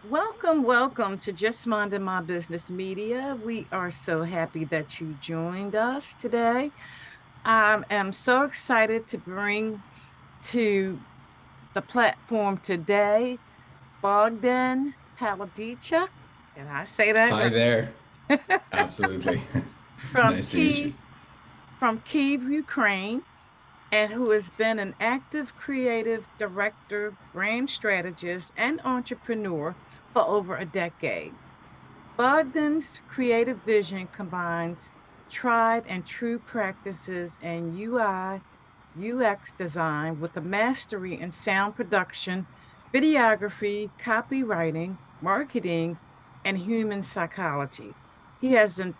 Welcome to Just Minding My Business Media. We are so happy that you joined us today. I am so excited to bring to the platform today Bohdan Paladiichuk. Did I say that Hi there. right? Absolutely. from Nice to meet you. Kyiv, from Kyiv, Ukraine, and who has been an active creative director, brand strategist, and entrepreneur for over a decade. Bogdan's creative vision combines tried and true practices in UI, UX design with a mastery in sound production, videography, copywriting, marketing, and human psychology. He has a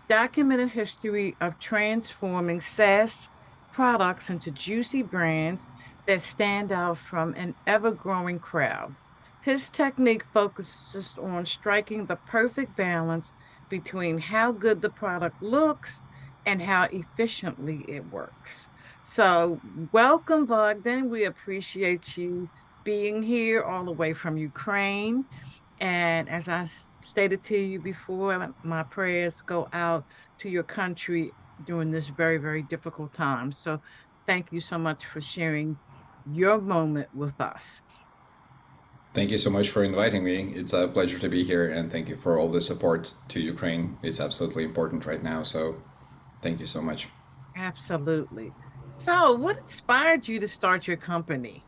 documented history of transforming SaaS products into juicy brands that stand out from an ever growing crowd. His technique focuses on striking the perfect balance between how good the product looks and how efficiently it works. So, welcome, Bogdan. We appreciate you being here all the way from Ukraine. And as I stated to you before, my prayers go out to your country during this very, very difficult time. So, thank you so much for sharing your moment with us. Thank you so much for inviting me. It's a pleasure to be here, and thank you for all the support to Ukraine. It's absolutely important right now, so thank you so much. Absolutely. So, what inspired you to start your company?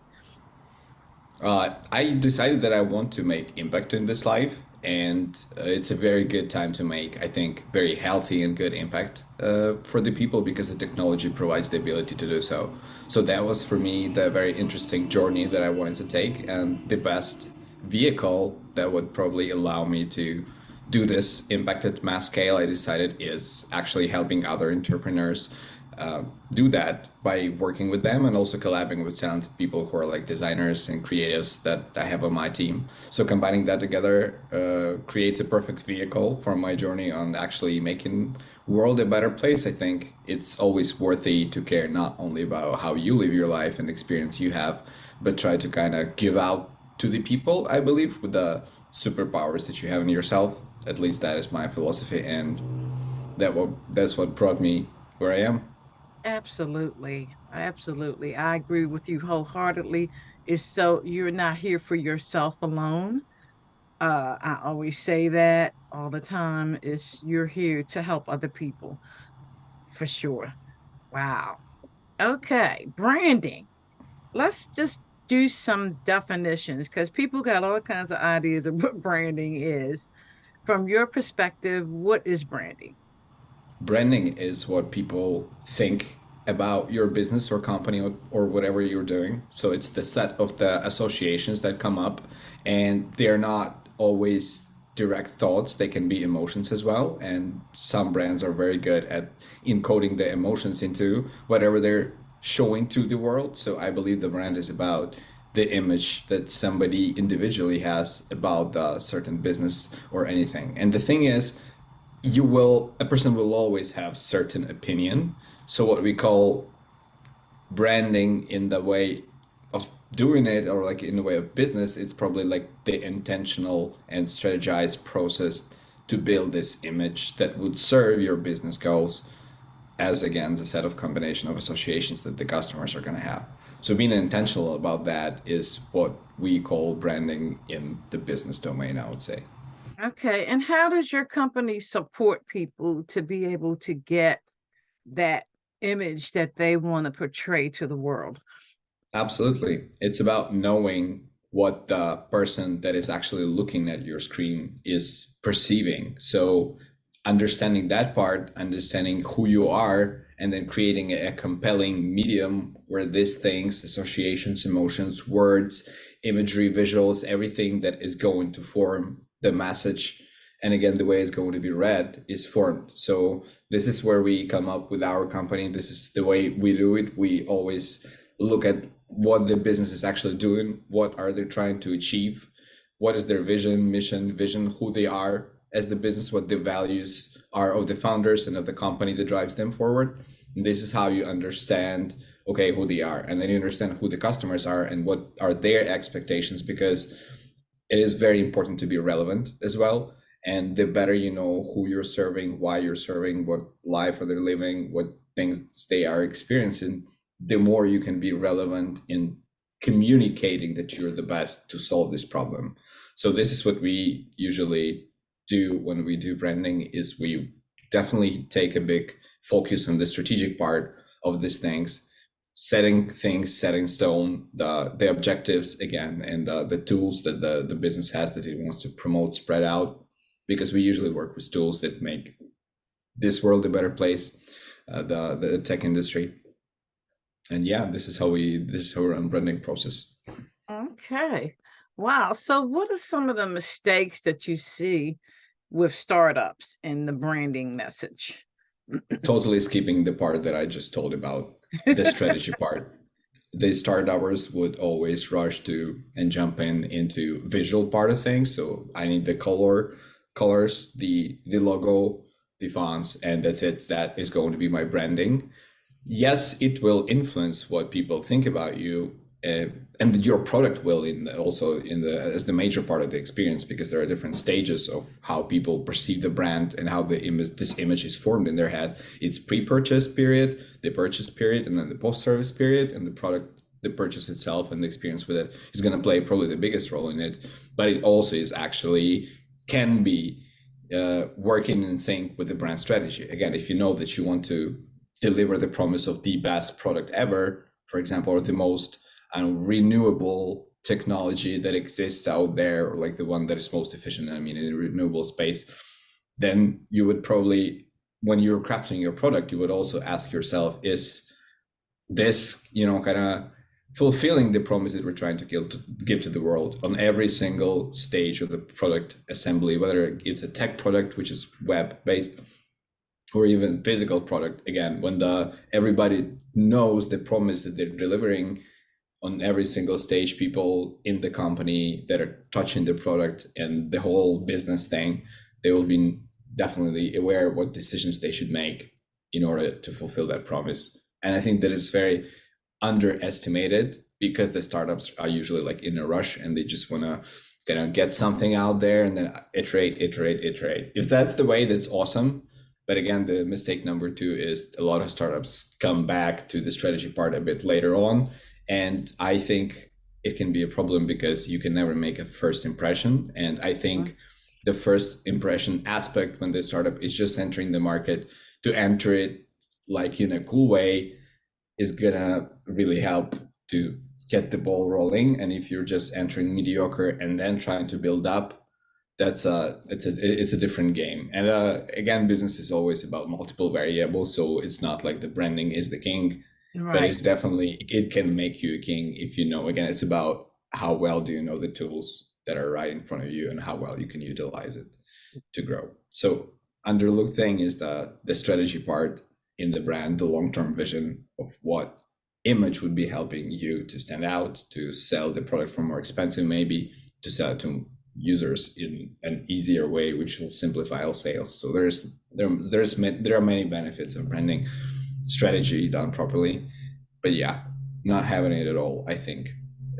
I decided that I want to make impact in this life, and it's a very good time to make, I think, very healthy and good impact for the people because the technology provides the ability to do so. So that was for me the very interesting journey that I wanted to take, and the best vehicle that would probably allow me to do this impact at mass scale, I decided is actually helping other entrepreneurs do that by working with them and also collaborating with talented people who are like designers and creatives that I have on my team. So combining that together creates a perfect vehicle for my journey on actually making world a better place. I think it's always worthy to care not only about how you live your life and experience you have, but try to kind of give out to the people, I believe, with the superpowers that you have in yourself. At least that is my philosophy, and that's what brought me where I am. Absolutely. Absolutely. I agree with you wholeheartedly. Is so you're not here for yourself alone. I always say that all the time is you're here to help other people for sure. Wow. Okay, branding. Let's just do some definitions because people got all kinds of ideas of what branding is. From your perspective, what is branding? Branding is what people think about your business or company or whatever you're doing. So it's the set of the associations that come up, and they're not always direct thoughts. They can be emotions as well. And some brands are very good at encoding the emotions into whatever they're showing to the world. So I believe the brand is about the image that somebody individually has about a certain business or anything. And the thing is, a person will always have certain opinion. So what we call branding in the way of doing it, or like in the way of business, it's probably like the intentional and strategized process to build this image that would serve your business goals, as again the set of combination of associations that the customers are going to have. So being intentional about that is what we call branding in the business domain, I would say. Okay, and how does your company support people to be able to get that image that they want to portray to the world? Absolutely. It's about knowing what the person that is actually looking at your screen is perceiving. So, understanding that part, understanding who you are, and then creating a compelling medium where these things, associations, emotions, words, imagery, visuals, everything that is going to form the message, and again, the way it's going to be read is formed. So, this is where we come up with our company. This is the way we do it. We always look at what the business is actually doing, what are they trying to achieve, what is their vision, mission, vision, who they are as the business, what the values are of the founders and of the company that drives them forward. And this is how you understand, okay, who they are. And then you understand who the customers are and what are their expectations, because it is very important to be relevant as well. And the better you know who you're serving, why you're serving, what life are they living, what things they are experiencing, the more you can be relevant in communicating that you're the best to solve this problem. So this is what we usually do when we do branding, is we definitely take a big focus on the strategic part of these things, setting things set in stone, the objectives again, and the tools that the business has that it wants to promote spread out, because we usually work with tools that make this world a better place, the tech industry. And yeah, this is how we run branding process. Okay. Wow. So what are some of the mistakes that you see with startups in the branding message? Totally skipping the part that I just told about, the strategy part. The startups would always rush to and jump into visual part of things. So I need the colors, the logo, the fonts, and that's it. That is going to be my branding. Yes, it will influence what people think about you, and your product will also in the as the major part of the experience, because there are different stages of how people perceive the brand and how this image is formed in their head. It's pre-purchase period, the purchase period, and then the post-service period, and the product, the purchase itself and the experience with it is going to play probably the biggest role in it. But it also is actually can be working in sync with the brand strategy. Again, if you know that you want to deliver the promise of the best product ever, for example, or the most renewable technology that exists out there, or like the one that is most efficient, I mean, in the renewable space, then you would probably, when you're crafting your product, you would also ask yourself, is this, kind of fulfilling the promise that we're trying to give to the world on every single stage of the product assembly, whether it's a tech product, which is web based, or even physical product. Again, when everybody knows the promise that they're delivering on every single stage, people in the company that are touching the product and the whole business thing, they will be definitely aware what decisions they should make in order to fulfill that promise. And I think that is very underestimated, because the startups are usually like in a rush and they just want to get something out there and then iterate. If that's the way, that's awesome. But again, the mistake number two is a lot of startups come back to the strategy part a bit later on. And I think it can be a problem because you can never make a first impression. And I think the first impression aspect when the startup is just entering the market, to enter it like in a cool way is gonna really help to get the ball rolling. And if you're just entering mediocre and then trying to build up, it's a different game. And again, business is always about multiple variables, so it's not like the branding is the king, but Right. it's definitely, it can make you a king if you know. Again, it's about how well do you know the tools that are right in front of you and how well you can utilize it to grow. So underlooked thing is the strategy part in the brand, the long-term vision of what image would be helping you to stand out, to sell the product for more expensive, maybe to sell it to users in an easier way, which will simplify all sales. So there are many benefits of branding strategy done properly, but yeah, not having it at all, I think.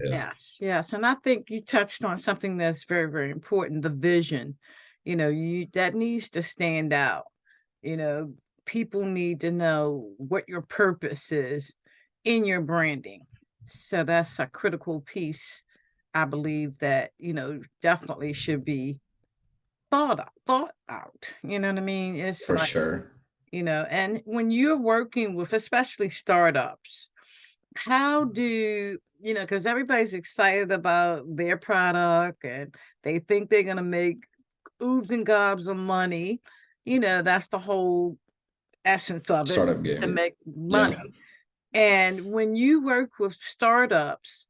Yes, yes. And I think you touched on something that's very, very important, the vision. You that needs to stand out. You know, People need to know what your purpose is in your branding. So that's a critical piece, I believe, that, definitely should be thought out. You know what I mean? It's For like, sure. and when you're working with especially startups, how do because everybody's excited about their product and they think they're going to make oobs and gobs of money. That's the whole essence of it, Startup to game. make Yeah. money. And when you work with startups,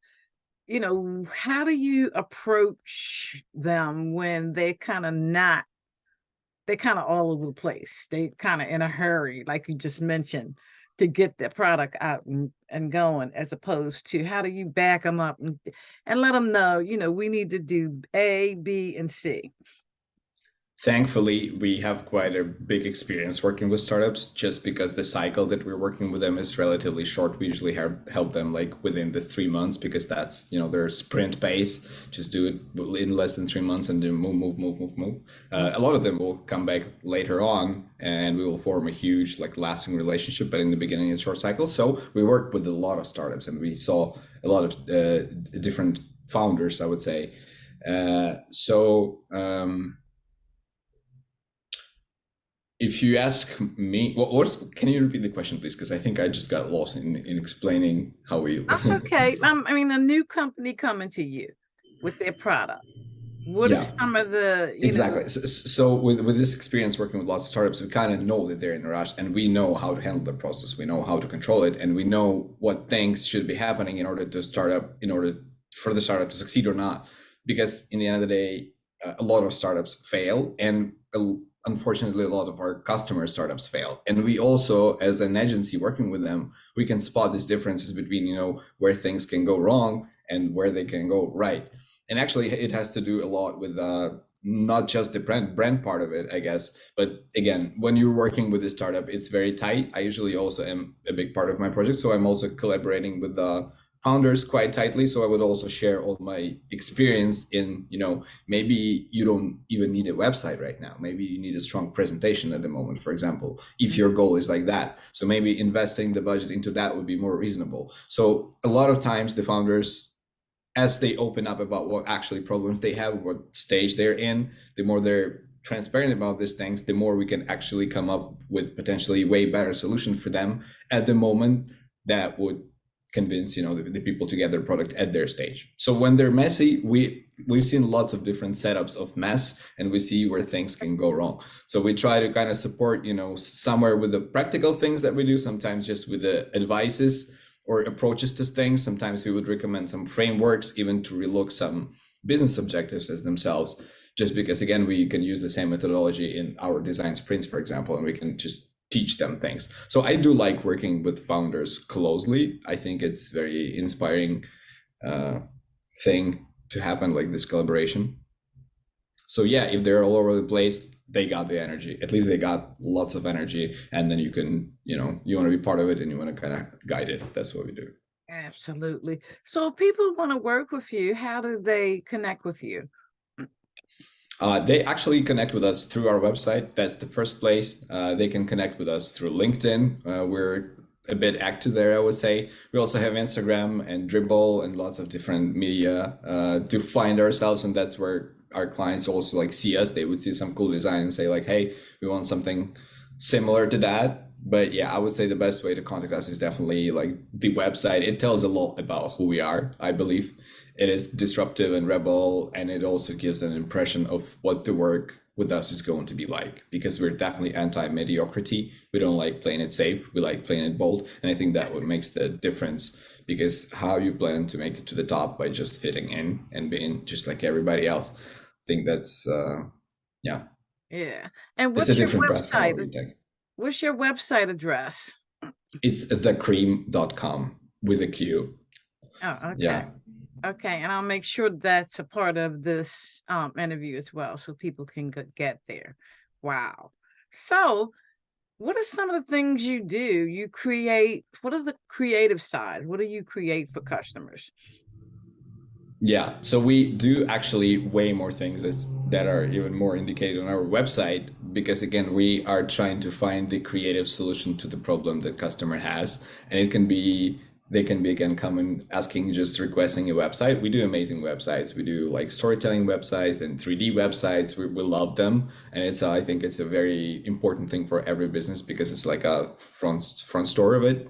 how do you approach them when they're kind of all over the place. They kind of in a hurry, like you just mentioned, to get the product out and going, as opposed to how do you back them up and let them know, we need to do A, B, and C. Thankfully, we have quite a big experience working with startups just because the cycle that we're working with them is relatively short. We usually help them like within the 3 months because that's, their sprint pace. Just do it in less than 3 months and then move, move, move, move, move. A lot of them will come back later on and we will form a huge, like lasting relationship. But in the beginning, it's short cycle. So we worked with a lot of startups and we saw a lot of different founders, I would say. If you ask me, can you repeat the question, please? Because I think I just got lost in explaining how we. That's okay. I mean, a new company coming to you with their product. What is Yeah, some of the, exactly. So with this experience working with lots of startups, we kind of know that they're in a rush, and we know how to handle the process. We know how to control it, and we know what things should be happening in order for the startup to succeed or not. Because in the end of the day, a lot of startups fail, and unfortunately, a lot of our customer startups fail. And we also, as an agency working with them, we can spot these differences between where things can go wrong and where they can go right. And actually, it has to do a lot with not just the brand part of it, I guess. But again, when you're working with a startup, it's very tight. I usually also am a big part of my project, so I'm also collaborating with the founders quite tightly. So I would also share all my experience in, maybe you don't even need a website right now. Maybe you need a strong presentation at the moment, for example, if your goal is like that. So maybe investing the budget into that would be more reasonable. So a lot of times the founders, as they open up about what actually problems they have, what stage they're in, the more they're transparent about these things, the more we can actually come up with potentially way better solution for them at the moment that would convince the people to get their product at their stage. So when they're messy, we've seen lots of different setups of mess, and we see where things can go wrong. So we try to kind of support somewhere with the practical things that we do, sometimes just with the advices or approaches to things. Sometimes we would recommend some frameworks, even to relook some business objectives as themselves, just because again we can use the same methodology in our design sprints, for example, and we can just teach them things. So I do like working with founders closely. I think it's very inspiring thing to happen, like this collaboration. So yeah, if they're all over the place, they got the energy. At least they got lots of energy, and then you can, you want to be part of it and you want to kind of guide it. That's what we do. Absolutely. So if people want to work with you, how do they connect with you? They actually connect with us through our website. That's the first place. They can connect with us through LinkedIn. We're a bit active there, I would say. We also have Instagram and Dribble and lots of different media to find ourselves, and that's where our clients also like see us. They would see some cool design and say like, "Hey, we want something similar to that." But yeah, I would say the best way to contact us is definitely like the website. It tells a lot about who we are, I believe. It is disruptive and rebel, and it also gives an impression of what the work with us is going to be like, because we're definitely anti-mediocrity. We don't like playing it safe. We like playing it bold. And I think that what makes the difference, because how you plan to make it to the top by just fitting in and being just like everybody else. I think that's, yeah, Yeah. And it's a what's your different path from what website? we take. What's your website address? It's thecream.com with a Q. Oh, okay. Yeah. Okay, and I'll make sure that's a part of this interview as well, so people can get there. Wow. So, what are some of the things you do? You create, what are the creative sides? What do you create for customers? Yeah, so we do actually way more things that are even more indicated on our website, because again, we are trying to find the creative solution to the problem that customer has. And they can be again coming asking, just requesting a website. We do amazing websites. We do like storytelling websites and 3D websites. We love them. And I think it's a very important thing for every business, because it's like a front store of it.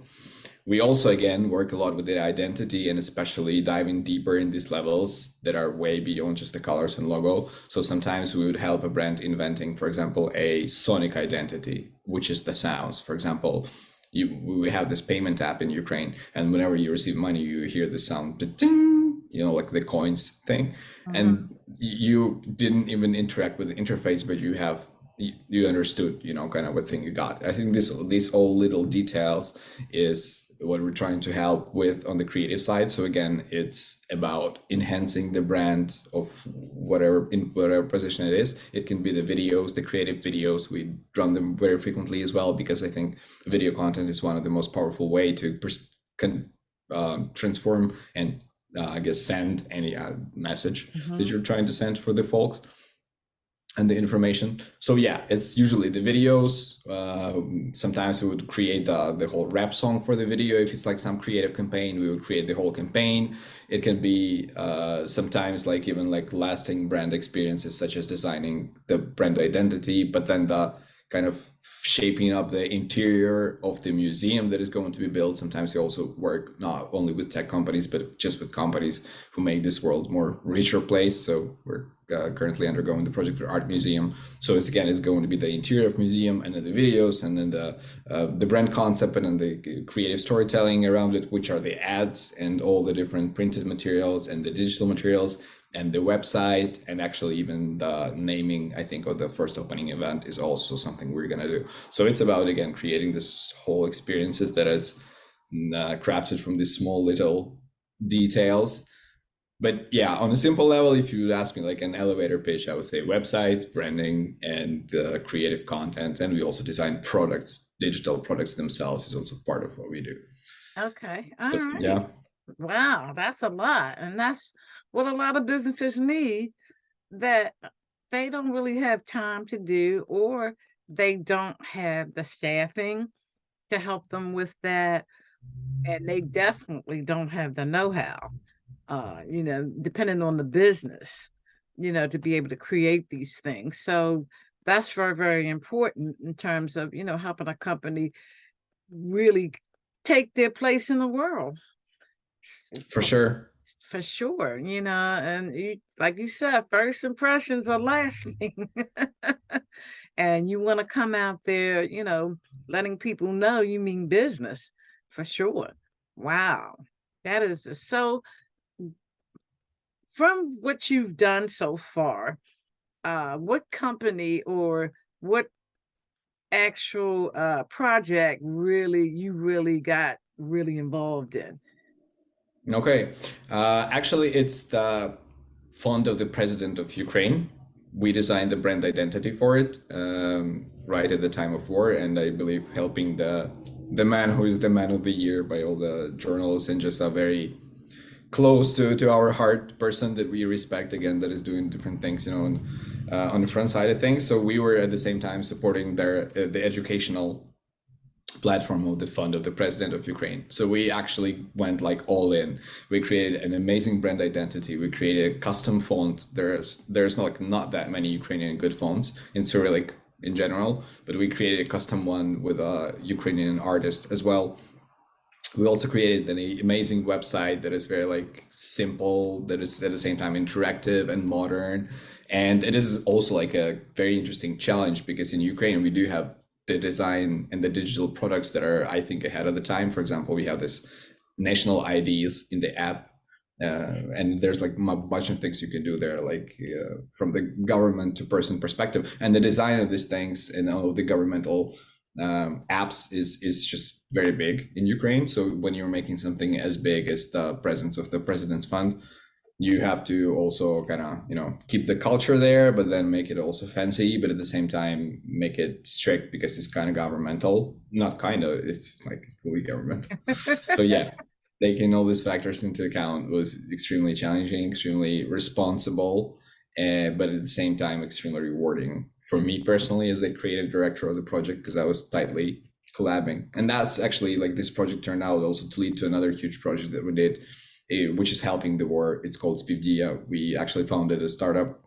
We also, again, work a lot with the identity, and especially diving deeper in these levels that are way beyond just the colors and logo. So sometimes we would help a brand inventing, for example, a sonic identity, which is the sounds. For example, we have this payment app in Ukraine, and whenever you receive money, you hear the sound, ding, like the coins thing. And you didn't even interact with the interface, but you understood, kind of what thing you got. I think these all little details is what we're trying to help with on the creative side. So again, it's about enhancing the brand of whatever, in whatever position it is. It can be the videos, the creative videos. We run them very frequently as well, because I think video content is one of the most powerful way to transform and I guess send any message that you're trying to send for the folks and the information. So yeah, it's usually the videos. Sometimes we would create the whole rap song for the video. If it's like some creative campaign, we would create the whole campaign. It can be sometimes like even like lasting brand experiences, such as designing the brand identity, but then the kind of shaping up the interior of the museum that is going to be built. Sometimes we also work not only with tech companies, but just with companies who make this world more richer place. So we're currently undergoing the project for Art Museum. So it's going to be the interior of museum, and then the videos, and then the brand concept, and then the creative storytelling around it, which are the ads and all the different printed materials and the digital materials and the website, and actually even the naming, I think, of the first opening event is also something we're going to do. So it's about, again, creating this whole experiences that is crafted from these small little details. But yeah, on a simple level, if you ask me like an elevator pitch, I would say websites, branding, and creative content. And we also design products. Digital products themselves is also part of what we do. Okay. All So right. yeah, Wow, that's a lot. And that's what a lot of businesses need, that they don't really have time to do, or they don't have the staffing to help them with that. And they definitely don't have the know-how, depending on the business, to be able to create these things. So that's very, very important in terms of, helping a company really take their place in the world. for sure. For sure, and like you said, first impressions are lasting. And you want to come out there, letting people know you mean business, for sure. Wow. That is so. From what you've done so far, what company or what actual project you really got really involved in? Okay. Actually, it's the font of the president of Ukraine. We designed the brand identity for it right at the time of war, and I believe helping the man who is the man of the year by all the journals, and just a very close to our heart person that we respect, again, that is doing different things, on the front side of things. So we were at the same time supporting the educational platform of the fund of the president of Ukraine. So we actually went like all in. We created an amazing brand identity. We created a custom font. There's not that many Ukrainian good fonts in Cyrillic in general, but we created a custom one with a Ukrainian artist as well. We also created an amazing website that is very like simple, that is at the same time interactive and modern. And it is also like a very interesting challenge, because in Ukraine we do have the design and the digital products that are, I think, ahead of the time. For example, we have this national IDs in the app, and there's like a bunch of things you can do there, like from the government to person perspective. And the design of these things and all the governmental apps is just very big in Ukraine. So when you're making something as big as the presence of the president's fund, you have to also kind of keep the culture there, but then make it also fancy, but at the same time make it strict, because it's kind of governmental. Not kind of, it's like fully governmental. So yeah, taking all these factors into account was extremely challenging, extremely responsible, but at the same time extremely rewarding for me personally as the creative director of the project, because I was tightly collabing. And that's actually, like, this project turned out also to lead to another huge project that we did, which is helping the war. It's called Spivdia. We actually founded a startup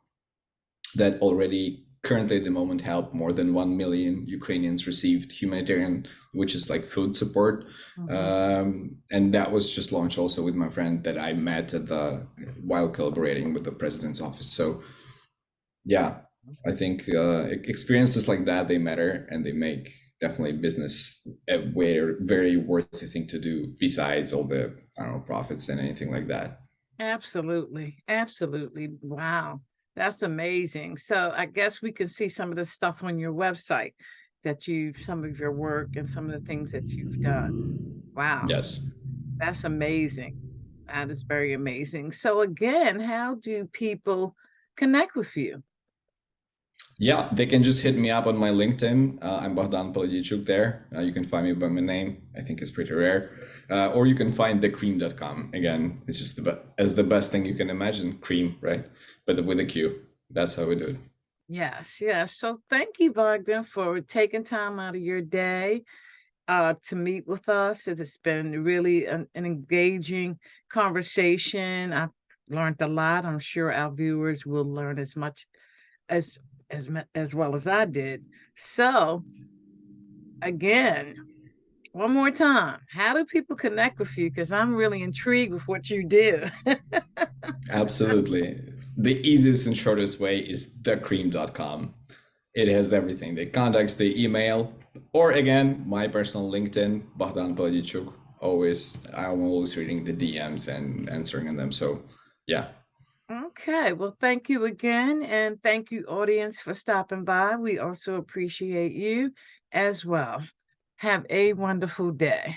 that already currently at the moment help more than 1 million Ukrainians received humanitarian, which is like food support. And that was just launched also with my friend that I met at the while collaborating with the president's office. So yeah, I think experiences like that, they matter, and they make definitely business a very worthy thing to do, besides all the, I don't know, profits and anything like that. Absolutely. Absolutely. Wow. That's amazing. So I guess we can see some of the stuff on your website. some of your work and some of the things that you've done. Wow, Yes. that's amazing. That is very amazing. So again, how do people connect with you? Yeah, they can just hit me up on my LinkedIn. I'm Bohdan Paladiichuk there. You can find me by my name. I think it's pretty rare. Or you can find thecream.com. Again, it's just as the best thing you can imagine. Cream, right? But with a Q. That's how we do it. Yes, yes. So thank you, Bogdan, for taking time out of your day to meet with us. It has been really an engaging conversation. I've learned a lot. I'm sure our viewers will learn as much as as well as I did. So again, one more time, how do people connect with you? Because I'm really intrigued with what you do. Absolutely. The easiest and shortest way is thecream.com. It has everything, the contacts, the email, or again, my personal LinkedIn, Bohdan Paladiichuk. I'm always reading the DMs and answering on them. So, yeah, Okay, well, thank you again, and thank you, audience, for stopping by. We also appreciate you as well. Have a wonderful day.